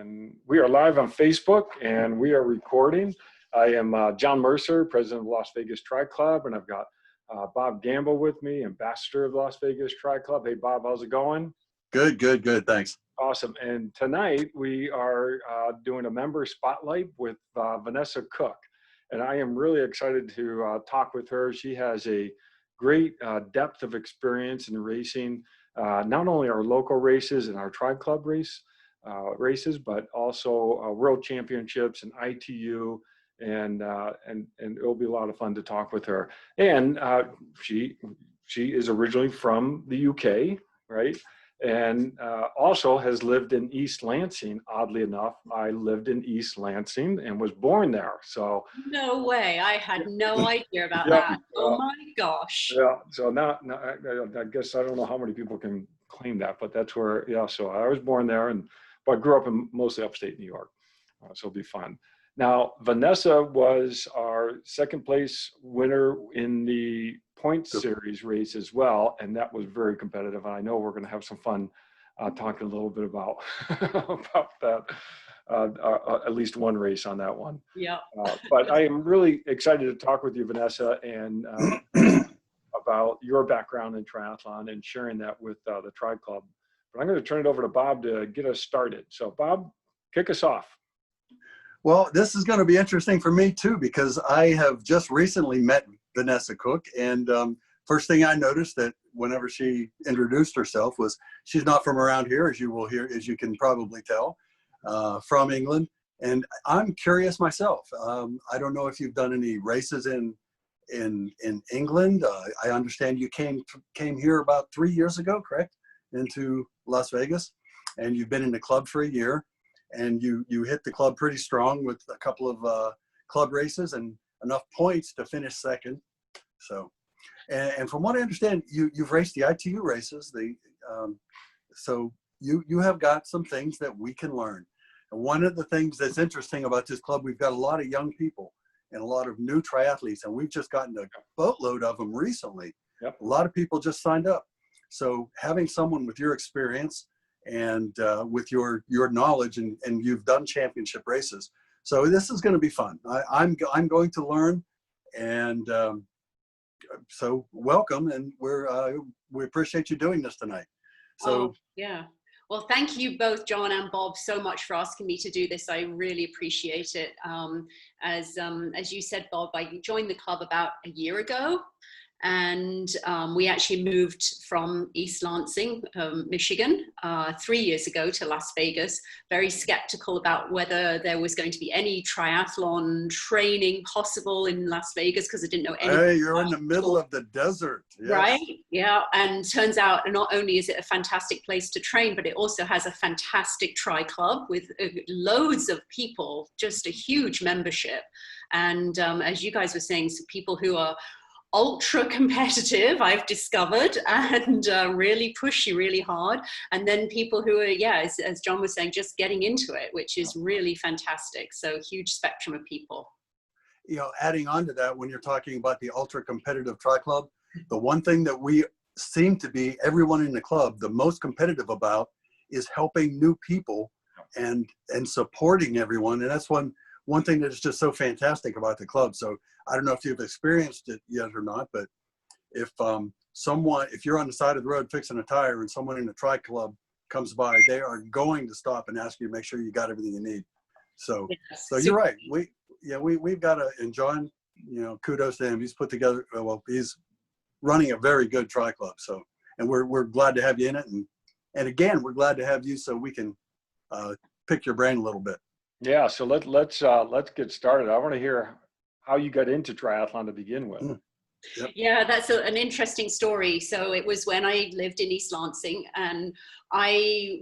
And we are live on Facebook and we are recording. I am John Mercer, president of Las Vegas Tri Club, and I've got Bob Gamble with me, ambassador of Las Vegas Tri Club. Hey, Bob, how's it going? Good, good, good. Thanks. Awesome. And tonight we are doing a member spotlight with Vanessa Cook. And I am really excited to talk with her. She has a great depth of experience in racing, not only our local races and our Tri Club races, but also world championships and ITU. And it'll be a lot of fun to talk with her. And she is originally from the UK, right? And also has lived in East Lansing. Oddly enough, I lived in East Lansing and was born there. So no way, I had no idea about that. Oh my gosh. Yeah. So now I guess I don't know how many people can claim that, but that's where. Yeah. So I was born there, but grew up in mostly upstate New York. So it'll be fun. Now, Vanessa was our second place winner in the point series race as well, and that was very competitive. And I know we're going to have some fun talking a little bit about about that. At least one race on that one. Yeah. But I am really excited to talk with you, Vanessa, and about your background in triathlon and sharing that with the Tri Club. But I'm going to turn it over to Bob to get us started. So, Bob, kick us off. Well, this is going to be interesting for me too, because I have just recently met Vanessa Cook, and first thing I noticed that whenever she introduced herself was she's not from around here, as you can probably tell, from England. And I'm curious myself. I don't know if you've done any races in England. I understand you came here about 3 years ago, correct? Into Las Vegas, and you've been in the club for a year. And you hit the club pretty strong with a couple of club races and enough points to finish second. So, and from what I understand, you've raced the ITU races. So you have got some things that we can learn. And one of the things that's interesting about this club, we've got a lot of young people and a lot of new triathletes, and we've just gotten a boatload of them recently. Yep. A lot of people just signed up. So having someone with your experience and with your knowledge, and you've done championship races, so this is going to be fun. I'm going to learn, and so welcome, and we appreciate you doing this tonight. So yeah, well, thank you both, John and Bob, so much for asking me to do this. I really appreciate it. As you said, Bob, I joined the club about a year ago. And we actually moved from East Lansing, Michigan, 3 years ago to Las Vegas, very skeptical about whether there was going to be any triathlon training possible in Las Vegas, because I didn't know anything. Hey, you're in the middle of the desert. Yes. Right? Yeah. And turns out not only is it a fantastic place to train, but it also has a fantastic tri club with loads of people, just a huge membership. And as you guys were saying, so people who are ultra competitive, I've discovered, and really push you really hard. And then people who are, as John was saying, just getting into it, which is really fantastic. So huge spectrum of people. You know, adding on to that, when you're talking about the ultra competitive Tri Club, the one thing that we seem to be, everyone in the club, the most competitive about is helping new people and supporting everyone. And that's one thing that is just so fantastic about the club. So I don't know if you've experienced it yet or not, but if you're on the side of the road fixing a tire and someone in the Tri Club comes by, they are going to stop and ask you to make sure you got everything you need. So, yes. So you're right. We've got to, and John, kudos to him. He's put together, he's running a very good Tri Club. So, and we're glad to have you in it. And again, we're glad to have you so we can pick your brain a little bit. Yeah, so let's get started. I want to hear how you got into triathlon to begin with. Yep. Yeah, that's an interesting story. So it was when I lived in East Lansing, and I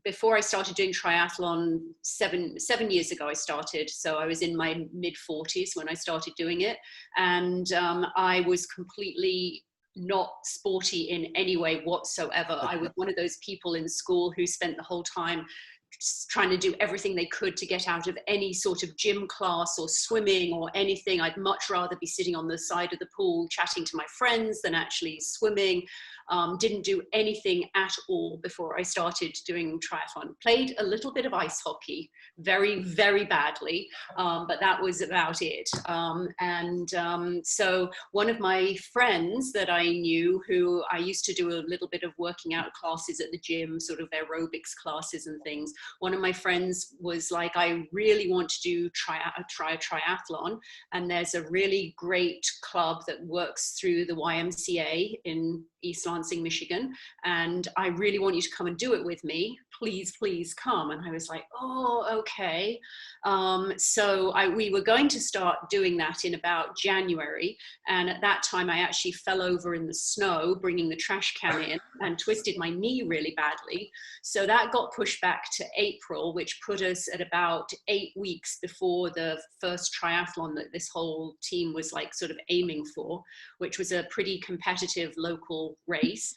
before I started doing triathlon 7 years ago, I started. So I was in my mid-40s when I started doing it, and I was completely not sporty in any way whatsoever. I was one of those people in school who spent the whole time trying to do everything they could to get out of any sort of gym class or swimming or anything. I'd much rather be sitting on the side of the pool chatting to my friends than actually swimming. Didn't do anything at all before I started doing triathlon. Played a little bit of ice hockey, very, very badly, but that was about it. So one of my friends that I knew, who I used to do a little bit of working out classes at the gym, sort of aerobics classes and things, one of my friends was like, I really want to do try a triathlon, and there's a really great club that works through the YMCA in East Lansing, Michigan, and I really want you to come and do it with me. Please, please come. And I was like, oh, okay. We were going to start doing that in about January. And at that time, I actually fell over in the snow, bringing the trash can in, and twisted my knee really badly. So that got pushed back to April, which put us at about 8 weeks before the first triathlon that this whole team was like sort of aiming for, which was a pretty competitive local race.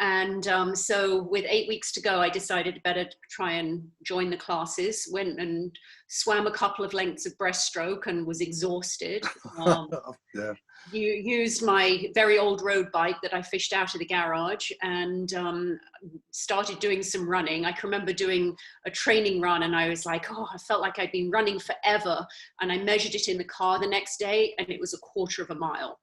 And so with 8 weeks to go, I decided better to try and join the classes. Went and swam a couple of lengths of breaststroke and was exhausted. Yeah. Used my very old road bike that I fished out of the garage, and started doing some running. I can remember doing a training run, and I was like, oh, I felt like I'd been running forever. And I measured it in the car the next day, and it was 1/4 mile.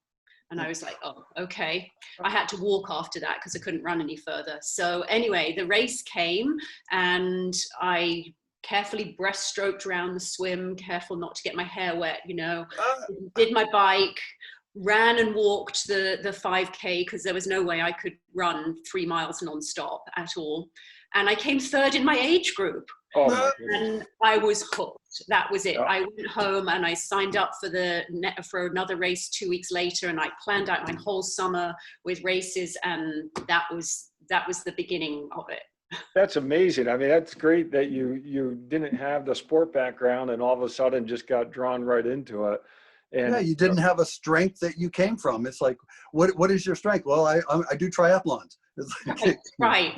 And I was like, oh, okay. I had to walk after that because I couldn't run any further. So anyway, the race came, and I carefully breaststroked around the swim, careful not to get my hair wet, did my bike, ran and walked the 5K because there was no way I could run 3 miles nonstop at all. And I came third in my age group. Oh my goodness. And I was hooked. That was it. Yeah. I went home and I signed up for another race 2 weeks later, and I planned out my whole summer with races, and that was the beginning of it. That's amazing. I mean, that's great that you didn't have the sport background and all of a sudden just got drawn right into it. And Yeah, you didn't have a strength that you came from. It's like, what is your strength? Well, I do triathlons. Right.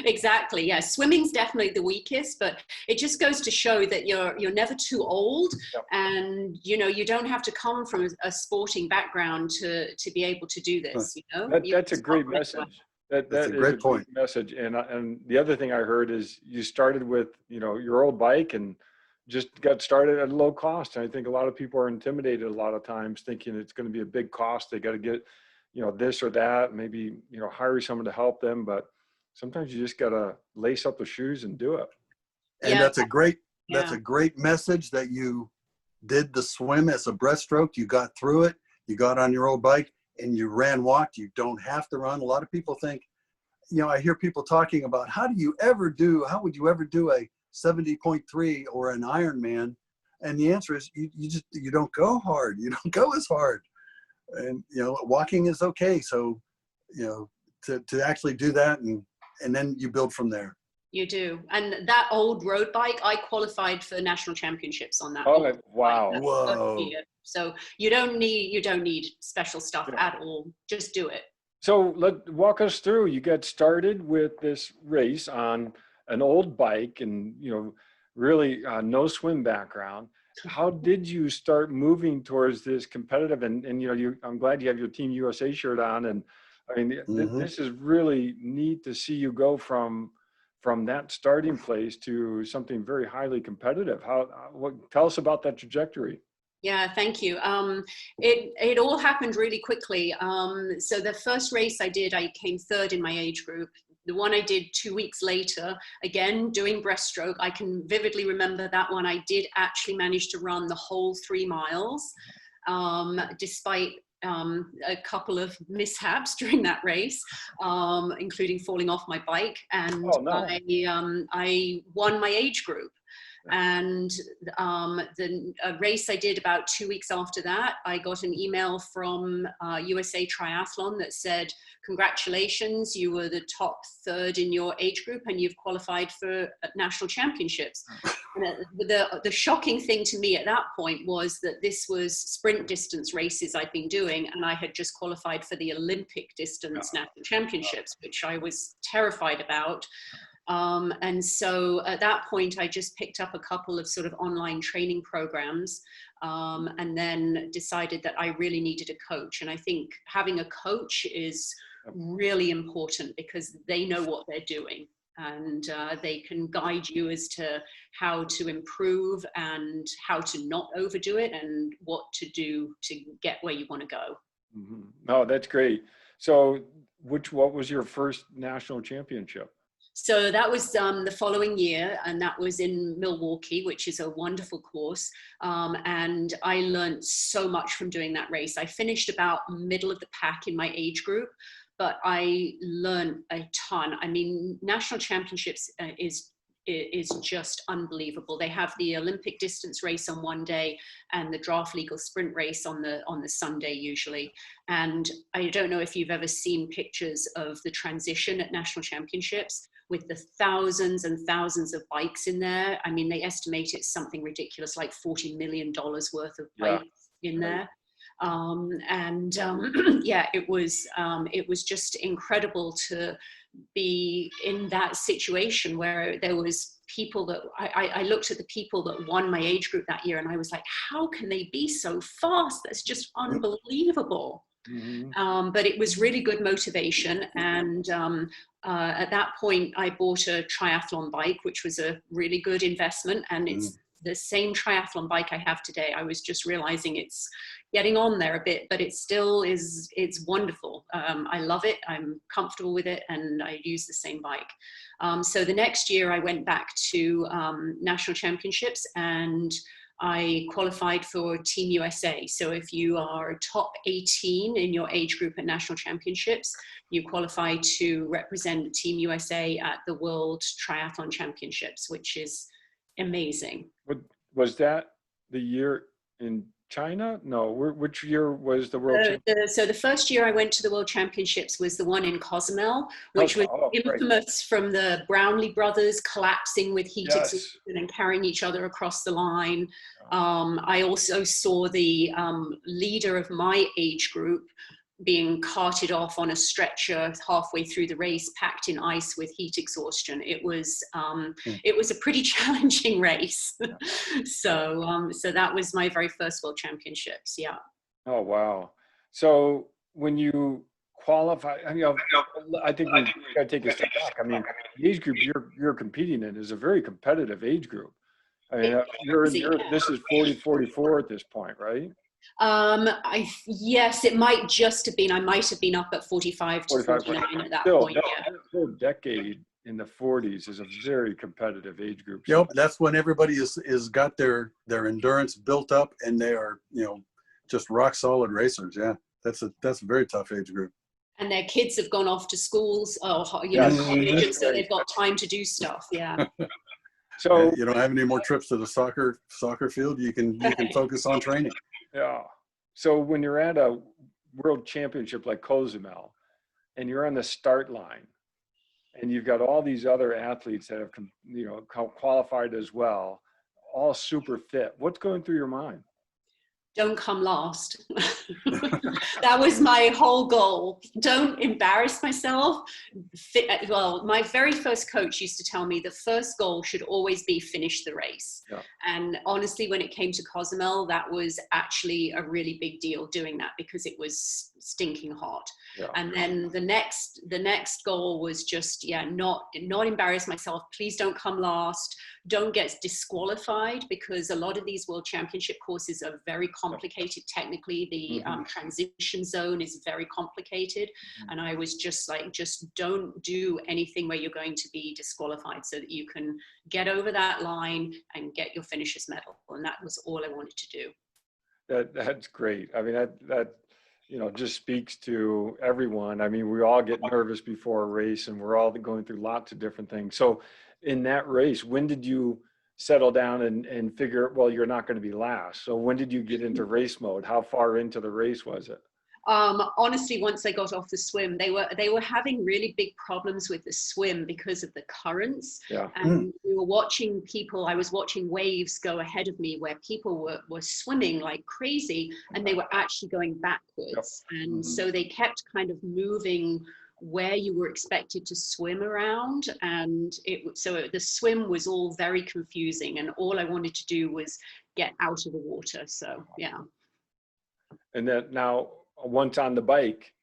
Exactly. Yeah. Swimming's definitely the weakest, but it just goes to show that you're never too old. Yep. And you don't have to come from a sporting background to be able to do this. That's a great message. That's a great point. Message. And the other thing I heard is you started with your old bike and just got started at a low cost. And I think a lot of people are intimidated a lot of times, thinking it's going to be a big cost. They got to get this or that, maybe, hire someone to help them. But sometimes you just got to lace up the shoes and do it. And that's a great message that you did the swim as a breaststroke. You got through it. You got on your old bike and you walked. You don't have to run. A lot of people think, I hear people talking about how would you ever do a 70.3 or an Ironman? And the answer is you don't go hard. You don't go as hard. And walking is okay. So to actually do that, and then you build from there. You do. And that old road bike, I qualified for national championships on that. Oh, wow. Whoa. So you don't need special stuff at all. Just do it. So walk us through. You got started with this race on an old bike and really no swim background. How did you start moving towards this competitive and I'm glad you have your Team USA shirt on, and I mean this is really neat to see you go from that starting place to something very highly competitive. Tell us about that trajectory. Yeah, thank you. It all happened really quickly. So the first race I did, I came third in my age group. The one I did 2 weeks later, again, doing breaststroke, I can vividly remember that one. I did actually manage to run the whole 3 miles, despite a couple of mishaps during that race, including falling off my bike. And I won my age group. And the race I did about 2 weeks after that, I got an email from USA Triathlon that said, congratulations, you were the top third in your age group and you've qualified for national championships. And the shocking thing to me at that point was that this was sprint distance races I'd been doing, and I had just qualified for the Olympic distance national championships, which I was terrified about. And so at that point, I just picked up a couple of sort of online training programs, and then decided that I really needed a coach. And I think having a coach is really important because they know what they're doing, and they can guide you as to how to improve and how to not overdo it and what to do to get where you want to go. Mm-hmm. Oh, that's great. So what was your first national championship? So that was the following year, and that was in Milwaukee, which is a wonderful course. And I learned so much from doing that race. I finished about middle of the pack in my age group, but I learned a ton. I mean, national championships is just unbelievable. They have the Olympic distance race on one day and the draft legal sprint race on the Sunday usually. And I don't know if you've ever seen pictures of the transition at national championships with the thousands and thousands of bikes in there. I mean, they estimate it's something ridiculous, like $40 million worth of bikes in there. Yeah, it was just incredible to be in that situation where there was people that I looked at the people that won my age group that year, and I was like, how can they be so fast? That's just unbelievable. Mm-hmm. But it was really good motivation. And at that point, I bought a triathlon bike, which was a really good investment. And it's the same triathlon bike I have today. I was just realizing it's getting on there a bit, but it still is, it's wonderful. I love it. I'm comfortable with it, and I use the same bike. So the next year I went back to national championships, and I qualified for Team USA. So if you are top 18 in your age group at national championships, you qualify to represent Team USA at the World Triathlon Championships, which is amazing. Was that the year in China? No, which year was the World Championship? So the first year I went to the World Championships was the one in Cozumel, which was infamous from the Brownlee brothers collapsing with heat exhaustion and carrying each other across the line. I also saw the leader of my age group being carted off on a stretcher halfway through the race, packed in ice with heat exhaustion. It was a pretty challenging race. So that was my very first World Championships. Yeah. Oh, wow. So when you qualify, I mean, I think we got to take a step back. I mean, the age group you're competing in is a very competitive age group. I mean, this is 40-44 at this point, right? Yes, it might just have been, I might have been up at 45 to 49 at that point. Yeah. A whole decade in the 40s is a very competitive age group. Yep, that's when everybody is got their endurance built up, and they are, just rock solid racers. Yeah, that's a very tough age group. And their kids have gone off to schools or college, and so they've got time to do stuff. Yeah. So you don't have any more trips to the soccer field. You can focus on training. Yeah. So when you're at a world championship like Cozumel, and you're on the start line, and you've got all these other athletes that have qualified as well, all super fit, what's going through your mind? Don't come last. That was my whole goal. Don't embarrass myself. Well, my very first coach used to tell me the first goal should always be finish the race. Yeah. And honestly, when it came to Cozumel, that was actually a really big deal doing that because it was stinking hot. Yeah. And then the next goal was just, not embarrass myself. Please don't come last. Don't get disqualified, because a lot of these world championship courses are very complicated technically. The transition zone is very complicated. And I was just like, just don't do anything where you're going to be disqualified, so that you can get over that line and get your finisher's medal. And that was all I wanted to do. That's great. I mean, that just speaks to everyone. I mean, we all get nervous before a race, and we're all going through lots of different things. So in that race, when did you settle down and figure, well, you're not going to be last? So when did you get into race mode? How far into the race was it? Honestly, once I got off the swim, they were having really big problems with the swim because of the currents. Yeah. And we were watching I was watching waves go ahead of me where people were swimming like crazy, and they were actually going backwards. Yep. And so they kept kind of moving where you were expected to swim around, and so the swim was all very confusing, and all I wanted to do was get out of the water. So yeah. And then now, once on the bike,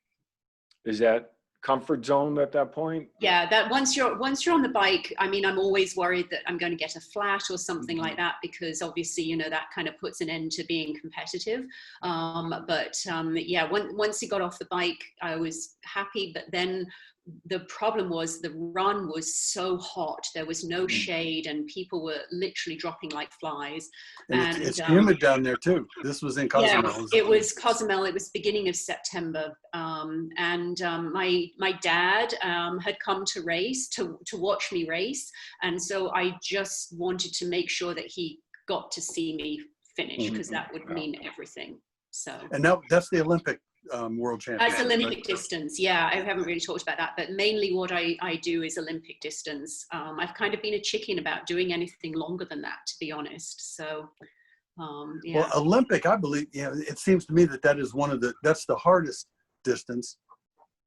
is that comfort zone at that point? Yeah, that once you're on the bike, I mean, I'm always worried that I'm going to get a flat or something like that, because obviously, you know, that kind of puts an end to being competitive. Yeah, once he got off the bike, I was happy. But then the problem was the run was so hot. There was no shade, and people were literally dropping like flies. And it's humid down there too. This was in Cozumel. Yeah, it was Cozumel. It was beginning of September. My dad had come to race, to watch me race. And so I just wanted to make sure that he got to see me finish, because that would mean everything. So. And now that's the Olympic world championship. That's Olympic distance. Yeah, I haven't really talked about that, but mainly what I do is Olympic distance. I've kind of been a chicken about doing anything longer than that, to be honest. So, yeah. Well, Olympic, I believe, you know, it seems to me that is that's the hardest distance,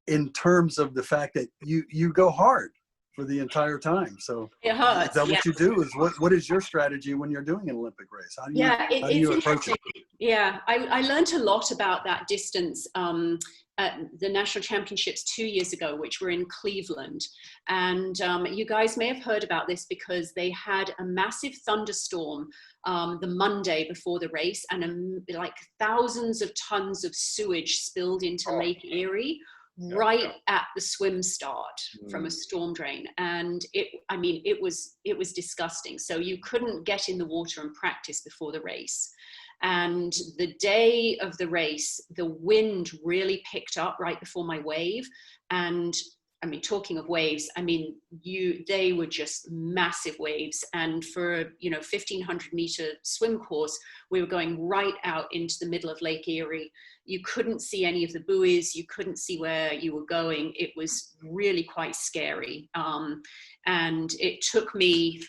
in terms of the fact that you go hard for the entire time. So it hurts. Is that what you do? Is what is your strategy when you're doing an Olympic race? How do you approach it? Yeah, I learned a lot about that distance at the national championships 2 years ago, which were in Cleveland. And you guys may have heard about this, because they had a massive thunderstorm the Monday before the race, and like thousands of tons of sewage spilled into Lake Erie right at the swim start from a storm drain. And it was disgusting. So you couldn't get in the water and practice before the race. And the day of the race, the wind really picked up right before my wave. And I mean, talking of waves, I mean, they were just massive waves. And for, 1,500 meter swim course, we were going right out into the middle of Lake Erie. You couldn't see any of the buoys. You couldn't see where you were going. It was really quite scary. And it took me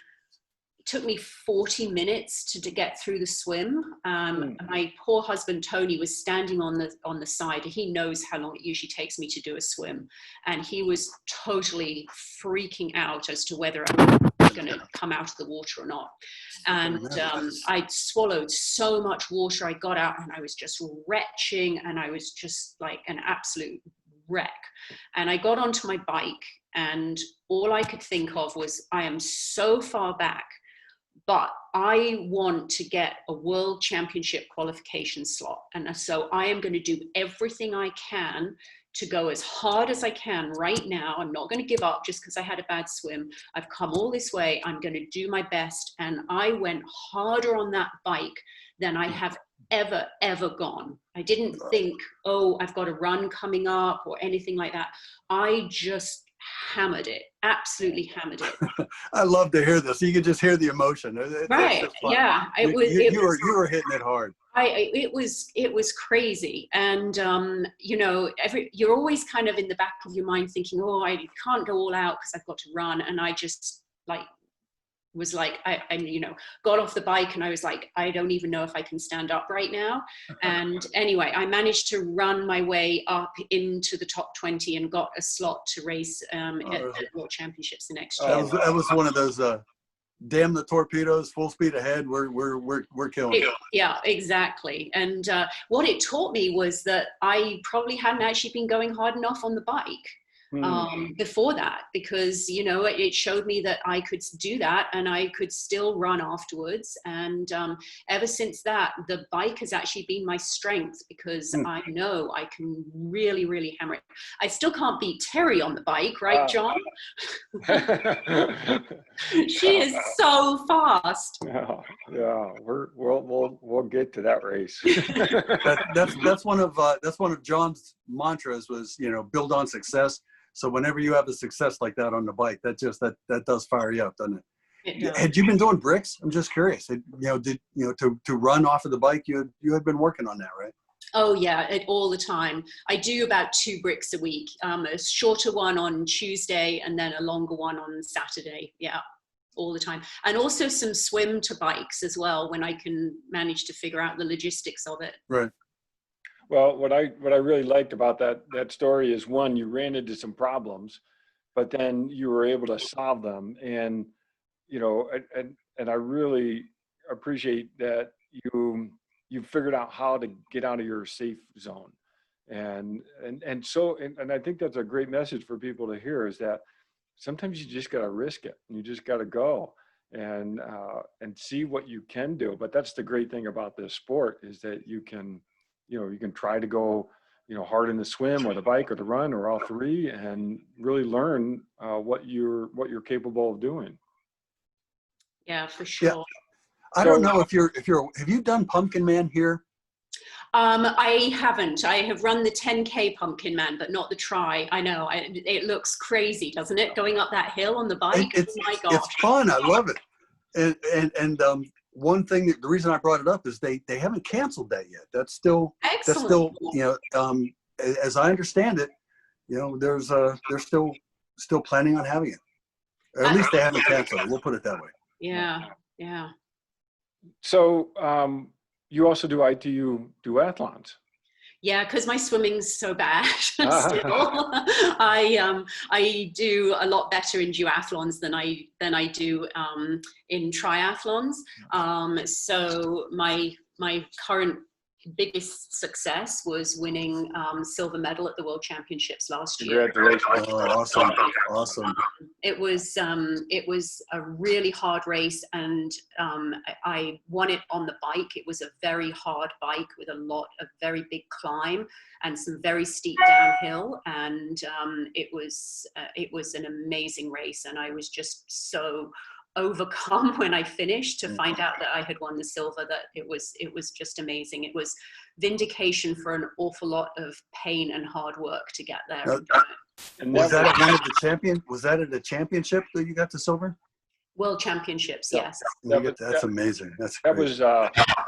40 minutes to get through the swim. My poor husband, Tony, was standing on the side. He knows how long it usually takes me to do a swim. And he was totally freaking out as to whether I'm going to come out of the water or not. And I swallowed so much water. I got out and I was just retching, and I was just like an absolute wreck. And I got onto my bike, and all I could think of was, I am so far back, but I want to get a world championship qualification slot. And so I am going to do everything I can to go as hard as I can right now. I'm not going to give up just because I had a bad swim. I've come all this way. I'm going to do my best. And I went harder on that bike than I have ever gone. I didn't think, oh, I've got a run coming up or anything like that. I just hammered it, absolutely hammered it. I love to hear this. You can just hear the emotion. Right? Yeah, you were hitting it hard. It was crazy, and you're always kind of in the back of your mind thinking, oh, I can't go all out because I've got to run, and I just was like, I got off the bike and I was like, I don't even know if I can stand up right now. And anyway, I managed to run my way up into the top 20 and got a slot to race at World Championships the next year. That was one of those damn the torpedoes, full speed ahead. We're killing it. Yeah, exactly. And what it taught me was that I probably hadn't actually been going hard enough on the bike before that, because it showed me that I could do that and I could still run afterwards. And ever since that, the bike has actually been my strength, because I know I can really, really hammer it. I still can't beat Terry on the bike, right, John? She is so fast. Yeah, we'll get to that race. That's one of John's mantras was, build on success. So whenever you have a success like that on the bike, that does fire you up, doesn't it? Had you been doing bricks? I'm just curious. To run off of the bike, you had been working on that, right? Oh yeah, all the time. I do about 2 bricks a week. A shorter one on Tuesday and then a longer one on Saturday. Yeah, all the time. And also some swim to bikes as well, when I can manage to figure out the logistics of it. Right. Well, what I really liked about that story is, one, you ran into some problems, but then you were able to solve them. And and I really appreciate that you figured out how to get out of your safe zone. And I think that's a great message for people to hear, is that sometimes you just got to risk it, and you just got to go and see what you can do. But that's the great thing about this sport, is that you can try to go, hard in the swim or the bike or the run or all three, and really learn what you're capable of doing. Yeah, for Yeah. sure. I don't know if have you done Pumpkin Man here? I haven't. I have run the 10K Pumpkin Man, but not the tri. I know. It looks crazy, doesn't it? Going up that hill on the bike. Oh my gosh. It's fun. I love it. And one thing the reason I brought it up is they haven't canceled that yet. That's still Excellent. as I understand it, they're still planning on having it. Or at least they haven't canceled it. We'll put it that way. Yeah. Yeah. So you also do ITU duathlons. Yeah, because my swimming's so bad still. I do a lot better in duathlons than I do in triathlons. So my current biggest success was winning silver medal at the World Championships last year. Congratulations! Oh, awesome! It was a really hard race, and I won it on the bike. It was a very hard bike with a very big climb and some very steep downhill, and it was an amazing race, and I was just so overcome when I finished to find out that I had won the silver, that it was just amazing. It was vindication for an awful lot of pain and hard work to get there. And was that at one of the was that at a championship that you got the silver? World Championships, yes. That's amazing. That was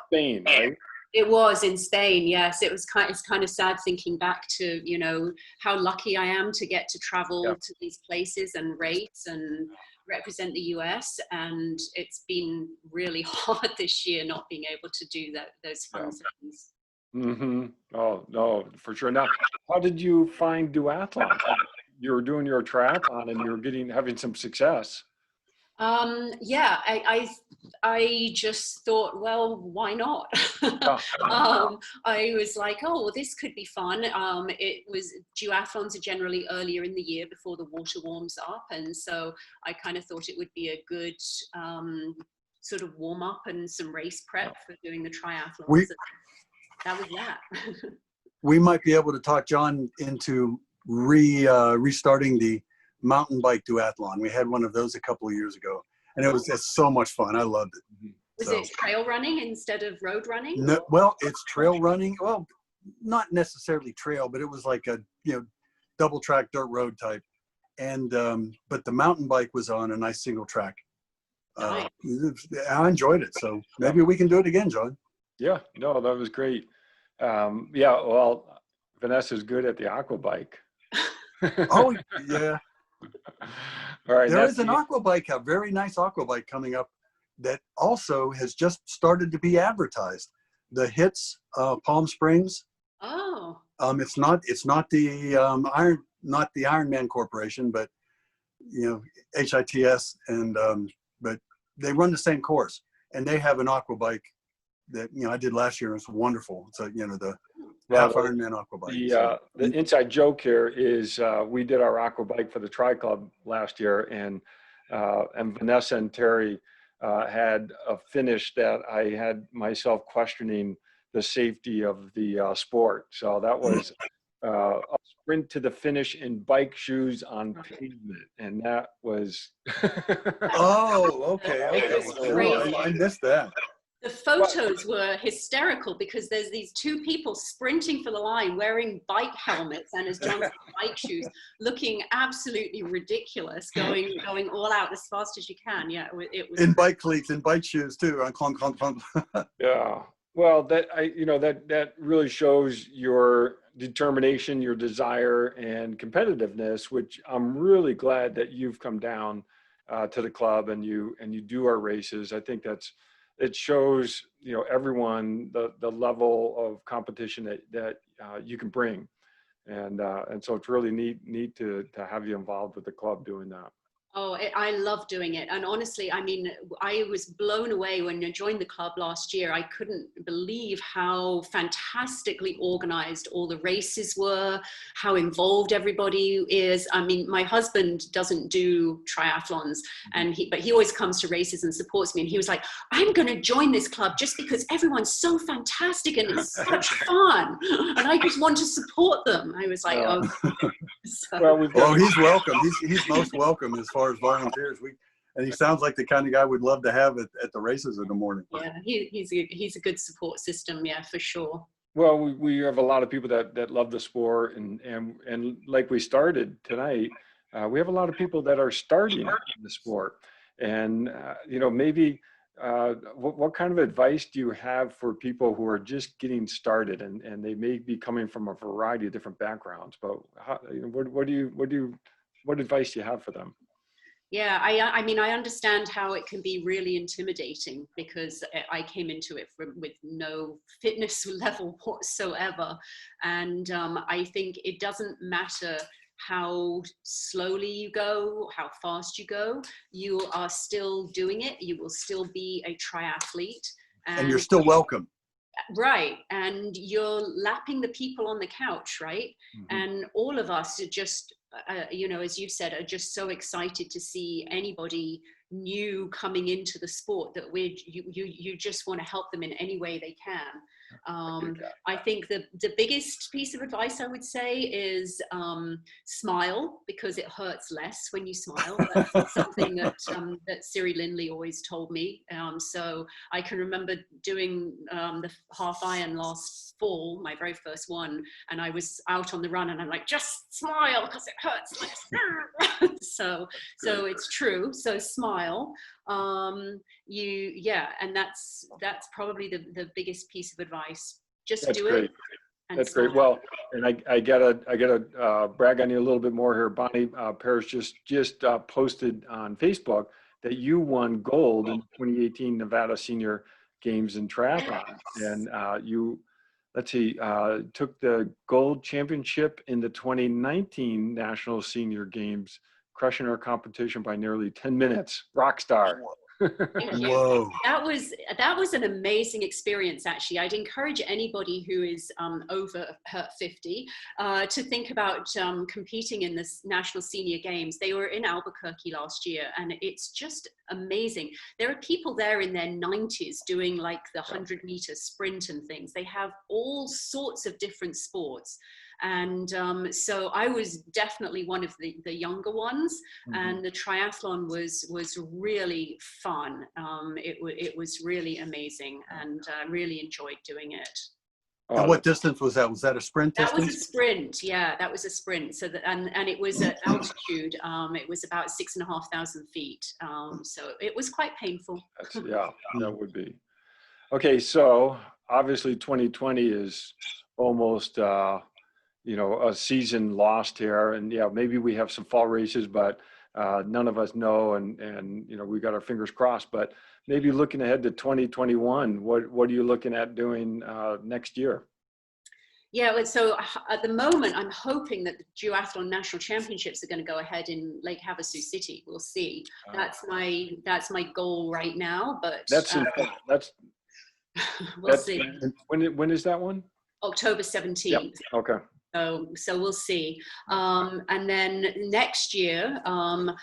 Spain, right? It was in Spain, yes. It's kind of sad thinking back to, how lucky I am to get to travel to these places and race and represent the US, and it's been really hard this year not being able to do those fun things. Mm-hmm. Oh no, for sure. Now, how did you find duathlon? You were doing your triathlon and you were having some success. Yeah, I just thought, well, why not? I was like, oh, well, this could be fun. Duathlons are generally earlier in the year before the water warms up, and so I kind of thought it would be a good sort of warm up and some race prep for doing the triathlons. That was that. We might be able to talk John into restarting the mountain bike duathlon. We had one of those a couple of years ago, and it's so much fun. I loved it. Was it trail running instead of road running? No, well, it's trail running. Well, not necessarily trail, but it was like a double track dirt road type. And but the mountain bike was on a nice single track. Nice. I enjoyed it. So maybe we can do it again, John. Yeah, no, that was great. Yeah, well, Vanessa's good at the aqua bike. Oh yeah. All right. There is an aqua bike, a very nice aqua bike coming up that also has just started to be advertised. The HITS Palm Springs. Oh. It's not the Ironman Corporation, but HITS, and but they run the same course, and they have an aqua bike that I did last year. It's wonderful. So the half Ironman aqua bike. The inside joke here is we did our aqua bike for the Tri Club last year, and Vanessa and Terry had a finish that I had myself questioning the safety of the sport. So that was a sprint to the finish in bike shoes on pavement, and that was. Oh, okay. I missed that. The photos were hysterical because there's these two people sprinting for the line wearing bike helmets and, as John said, bike shoes, looking absolutely ridiculous, going all out as fast as you can. Yeah, it was. In bike cleats and bike shoes too. Clunk, clunk, clunk. Yeah. Well, that really shows your determination, your desire, and competitiveness, which I'm really glad that you've come down to the club and you do our races. I think that's it shows, everyone the level of competition that you can bring. And so it's really neat to have you involved with the club doing that. Oh, I love doing it. And honestly, I mean, I was blown away when I joined the club last year. I couldn't believe how fantastically organized all the races were, how involved everybody is. I mean, my husband doesn't do triathlons, but he always comes to races and supports me. And he was like, I'm going to join this club just because everyone's so fantastic and it's such fun. And I just want to support them. I was like, oh. So. Well, he's welcome. He's most welcome as far as volunteers. And he sounds like the kind of guy we'd love to have at the races in the morning. Yeah, he's a good support system. Yeah, for sure. Well, we have a lot of people that love the sport, and like we started tonight, we have a lot of people that are starting in the sport, and maybe what kind of advice do you have for people who are just getting started, and they may be coming from a variety of different backgrounds, but what advice do you have for them? Yeah, I mean, I understand how it can be really intimidating because I came into it with no fitness level whatsoever. And I think it doesn't matter how slowly you go, how fast you go, you are still doing it. You will still be a triathlete. And you're still welcome. Right. And you're lapping the people on the couch, right? Mm-hmm. And all of us are just, as you said, are just so excited to see anybody new coming into the sport that you just want to help them in any way they can. I think the biggest piece of advice I would say is smile, because it hurts less when you smile. That's something that Siri Lindley always told me. So I can remember doing the half iron last fall, my very first one, and I was out on the run and I'm like, just smile because it hurts less. So it's true. So smile. And that's probably the biggest piece of advice. Just do it. That's great. Well, and I gotta brag on you a little bit more here. Bonnie Parrish just posted on Facebook that you won gold in 2018 Nevada Senior Games in triathlon, and you took the gold championship in the 2019 National Senior Games, crushing our competition by nearly 10 minutes. Rock star. Whoa. That was an amazing experience, actually. I'd encourage anybody who is over 50 to think about competing in this National Senior Games. They were in Albuquerque last year, and it's just amazing. There are people there in their 90s doing like the 100-meter sprint and things. They have all sorts of different sports. And so I was definitely one of the younger ones, and the triathlon was really fun. It was really amazing, and I really enjoyed doing it. And what distance was that? Was that a sprint distance? That was a sprint. Yeah, that was a sprint. So and it was at altitude. It was about 6,500 feet. So it was quite painful. Yeah, that would be. Okay, so obviously 2020 is almost a season lost here, and maybe we have some fall races, but none of us know, and we got our fingers crossed. But maybe looking ahead to 2021, what are you looking at doing next year? Yeah, so at the moment, I'm hoping that the Duathlon National Championships are going to go ahead in Lake Havasu City. We'll see. That's my goal right now. But we'll see. When is that one? October 17th. Yep. Okay. So we'll see. And then next year, we'll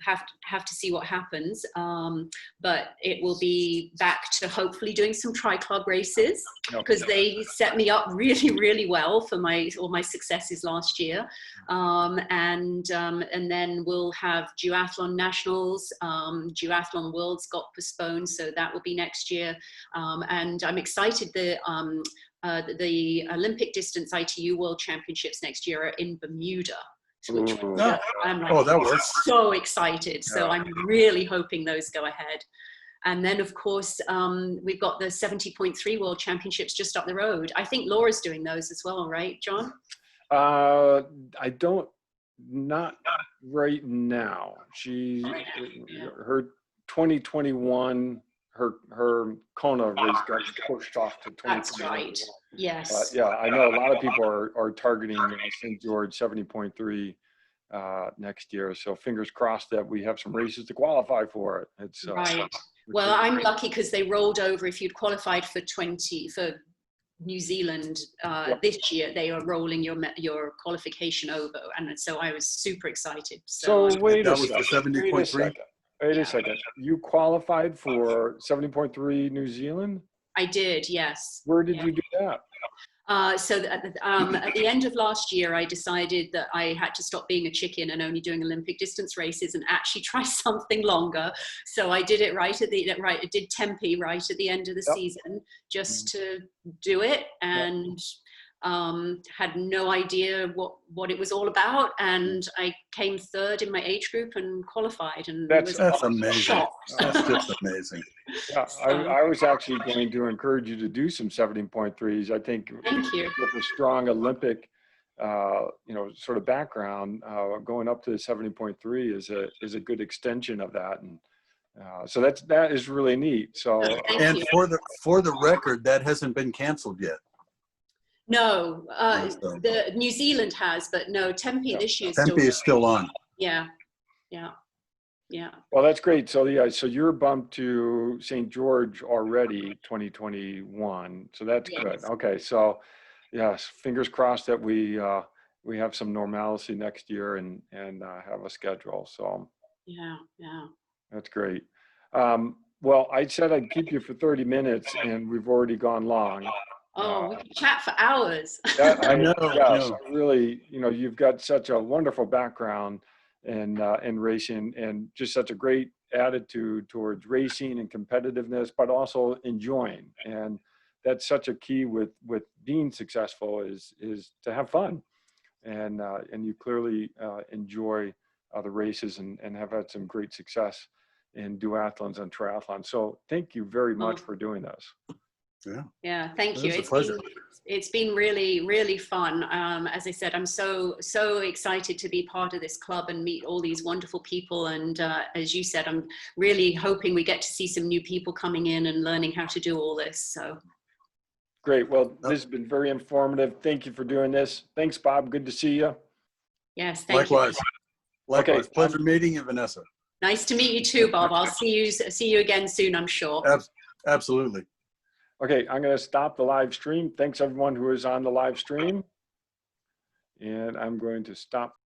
have to see what happens. But it will be back to hopefully doing some tri-club races, because they set me up really, really well for all my successes last year. And then we'll have Duathlon Nationals. Duathlon Worlds got postponed, so that will be next year. And I'm excited. The Olympic distance ITU World Championships next year are in Bermuda, which I'm like, that works. So excited. So I'm really hoping those go ahead. And then, of course, we've got the 70.3 World Championships just up the road. I think Laura's doing those as well, right, John? Not right now. Her 2021, her Kona race got pushed off to 2021. That's right. But Yes. yeah, I know a lot of people are targeting St. George 70.3 next year. So fingers crossed that we have some races to qualify for it. It's Right. Well, I'm lucky because they rolled over. If you'd qualified for New Zealand Yep. this year, they are rolling your qualification over, and so I was super excited. So wait a That was the second. Wait a 70.3. second. Wait Yeah. a second. You qualified for 70.3 New Zealand? I did, yes. Where did Yeah. you do that? So at the end of last year, I decided that I had to stop being a chicken and only doing Olympic distance races and actually try something longer. So I did it I did Tempe right at the end of the Yep. season just to do it, and had no idea what it was all about. And I came third in my age group and qualified, and That's was amazing. shocked. That's just amazing. Yeah, I was actually going to encourage you to do some 70.3s. I think Thank you. with a strong Olympic, sort of background, going up to the 70.3 is a good extension of that, and so that is really neat. So Thank And you. for the record, that hasn't been canceled yet. No, So the New Zealand has, but no, Tempe this year is Tempe still. is still on. Yeah. well, that's great. So yeah, so you're bumped to St. George already, 2021. So that's good. Yes. Okay, so yes, fingers crossed that we have some normalcy next year and have a schedule. So Yeah. that's great. Well, I said I'd keep you for 30 minutes, and we've already gone long. Oh, we can chat for hours. I know. Yes, really, you've got such a wonderful background in racing, and just such a great attitude towards racing and competitiveness, but also enjoying. And that's such a key with being successful is to have fun. And you clearly enjoy the races and have had some great success in duathlons and triathlons. So thank you very much for doing this. Yeah, thank It you. was a pleasure. It's been really, really fun. As I said, I'm so excited to be part of this club and meet all these wonderful people. And as you said, I'm really hoping we get to see some new people coming in and learning how to do all this. So Great. Well, this has been very informative. Thank you for doing this. Thanks, Bob. Good to see you. yes, thank Likewise. you. Likewise. Pleasure meeting you, Vanessa. Nice to meet you too, Bob. I'll see you again soon, I'm sure. Absolutely. Okay, I'm going to stop the live stream. Thanks everyone who is on the live stream. And I'm going to stop